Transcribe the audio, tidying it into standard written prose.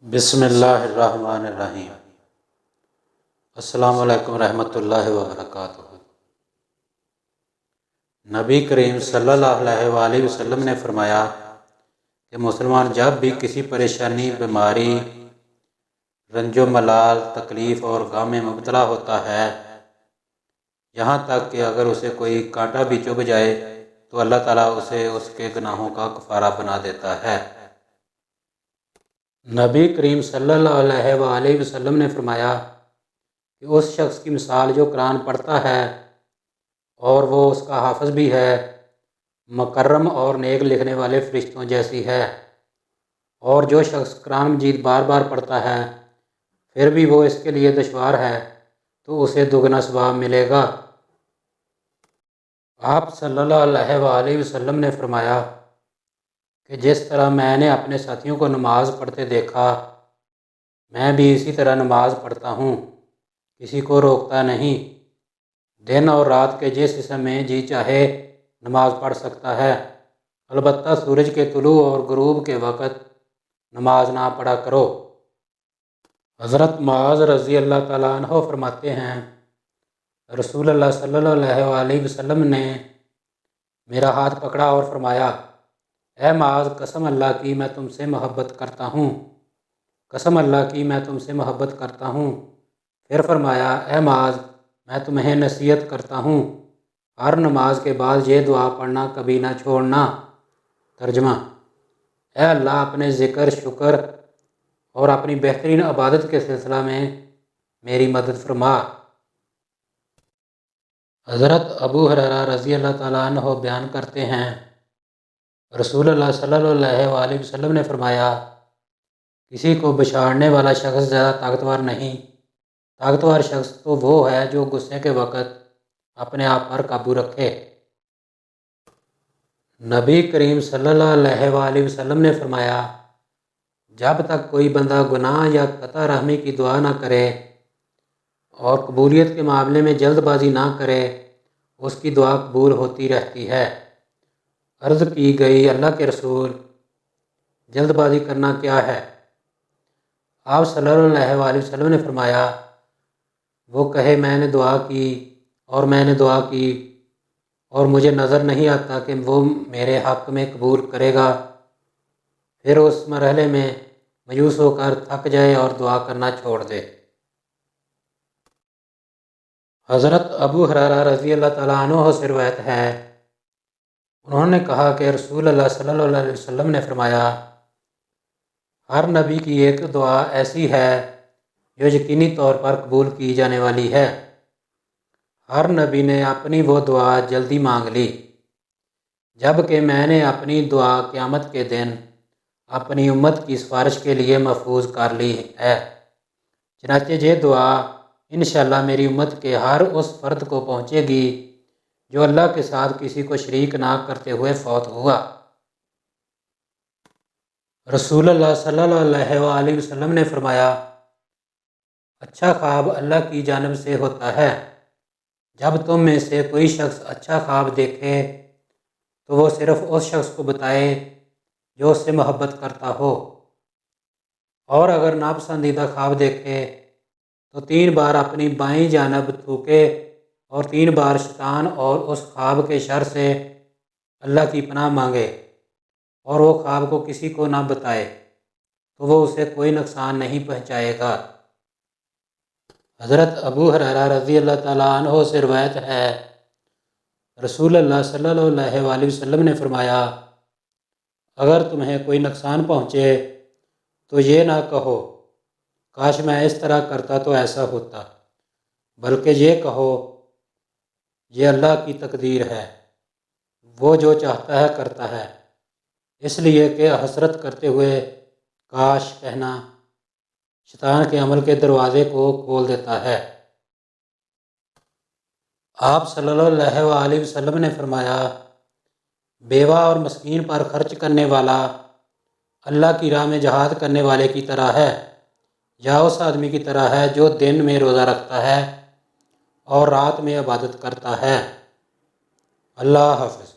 بسم اللہ الرحمن الرحیم۔ السلام علیکم ورحمۃ اللہ وبرکاتہ۔ نبی کریم صلی اللہ علیہ وآلہ وسلم نے فرمایا کہ مسلمان جب بھی کسی پریشانی، بیماری، رنج و ملال، تکلیف اور غم میں مبتلا ہوتا ہے، یہاں تک کہ اگر اسے کوئی کانٹا بھی چبھ جائے تو اللہ تعالیٰ اسے اس کے گناہوں کا کفارہ بنا دیتا ہے۔ نبی کریم صلی اللہ علیہ وآلہ وسلم نے فرمایا کہ اس شخص کی مثال جو قرآن پڑھتا ہے اور وہ اس کا حافظ بھی ہے، مکرم اور نیک لکھنے والے فرشتوں جیسی ہے، اور جو شخص قرآن مجید بار بار پڑھتا ہے پھر بھی وہ اس کے لیے دشوار ہے تو اسے دگنا ثواب ملے گا۔ آپ صلی اللہ علیہ وآلہ وسلم نے فرمایا کہ جس طرح میں نے اپنے ساتھیوں کو نماز پڑھتے دیکھا، میں بھی اسی طرح نماز پڑھتا ہوں، کسی کو روکتا نہیں۔ دن اور رات کے جس حصے میں جی چاہے نماز پڑھ سکتا ہے، البتہ سورج کے طلوع اور غروب کے وقت نماز نہ پڑھا کرو۔ حضرت معاذ رضی اللہ تعالیٰ عنہ فرماتے ہیں، رسول اللہ صلی اللہ علیہ وآلہ وسلم نے میرا ہاتھ پکڑا اور فرمایا، اے معاذ، قسم اللہ کی میں تم سے محبت کرتا ہوں، قسم اللہ کی میں تم سے محبت کرتا ہوں۔ پھر فرمایا، اے معاذ، میں تمہیں نصیحت کرتا ہوں، ہر نماز کے بعد یہ دعا پڑھنا کبھی نہ چھوڑنا۔ ترجمہ: اے اللہ، اپنے ذکر، شکر اور اپنی بہترین عبادت کے سلسلہ میں میری مدد فرما۔ حضرت ابو ہریرہ رضی اللہ تعالیٰ عنہ بیان کرتے ہیں، رسول اللہ صلی اللہ علیہ وآلہ وسلم نے فرمایا، کسی کو بچھاڑنے والا شخص زیادہ طاقتور نہیں، طاقتور شخص تو وہ ہے جو غصے کے وقت اپنے آپ پر قابو رکھے۔ نبی کریم صلی اللہ علیہ وآلہ وسلم نے فرمایا، جب تک کوئی بندہ گناہ یا قطع رحمی کی دعا نہ کرے اور قبولیت کے معاملے میں جلد بازی نہ کرے، اس کی دعا قبول ہوتی رہتی ہے۔ عرض کی گئی، اللہ کے رسول، جلد بازی کرنا کیا ہے؟ آپ صلی اللہ علیہ وآلہ وسلم نے فرمایا، وہ کہے میں نے دعا کی اور میں نے دعا کی اور مجھے نظر نہیں آتا کہ وہ میرے حق میں قبول کرے گا، پھر اس مرحلے میں مایوس ہو کر تھک جائے اور دعا کرنا چھوڑ دے۔ حضرت ابو ہریرہ رضی اللہ تعالیٰ عنہ سے روایت ہے، انہوں نے کہا کہ رسول اللہ صلی اللہ علیہ وسلم نے فرمایا، ہر نبی کی ایک دعا ایسی ہے جو یقینی طور پر قبول کی جانے والی ہے۔ ہر نبی نے اپنی وہ دعا جلدی مانگ لی، جبکہ میں نے اپنی دعا قیامت کے دن اپنی امت کی سفارش کے لیے محفوظ کر لی ہے۔ چنانچہ یہ دعا انشاءاللہ میری امت کے ہر اس فرد کو پہنچے گی جو اللہ کے ساتھ کسی کو شریک نہ کرتے ہوئے فوت ہوا۔ رسول اللہ صلی اللہ علیہ وآلہ وسلم نے فرمایا، اچھا خواب اللہ کی جانب سے ہوتا ہے۔ جب تم میں سے کوئی شخص اچھا خواب دیکھے تو وہ صرف اس شخص کو بتائے جو اس سے محبت کرتا ہو، اور اگر ناپسندیدہ خواب دیکھے تو 3 بار اپنی بائیں جانب تھوکے اور 3 بار شیطان اور اس خواب کے شر سے اللہ کی پناہ مانگے، اور وہ خواب کو کسی کو نہ بتائے تو وہ اسے کوئی نقصان نہیں پہنچائے گا۔ حضرت ابو ہریرہ رضی اللہ تعالیٰ عنہ سے روایت ہے، رسول اللہ صلی اللہ علیہ وآلہ وسلم نے فرمایا، اگر تمہیں کوئی نقصان پہنچے تو یہ نہ کہو کاش میں اس طرح کرتا تو ایسا ہوتا، بلکہ یہ کہو یہ اللہ کی تقدیر ہے، وہ جو چاہتا ہے کرتا ہے، اس لیے کہ حسرت کرتے ہوئے کاش کہنا شیطان کے عمل کے دروازے کو کھول دیتا ہے۔ آپ صلی اللہ علیہ وآلہ وسلم نے فرمایا، بیوہ اور مسکین پر خرچ کرنے والا اللہ کی راہ میں جہاد کرنے والے کی طرح ہے، یا اس آدمی کی طرح ہے جو دن میں روزہ رکھتا ہے اور رات میں عبادت کرتا ہے۔ اللہ حافظ۔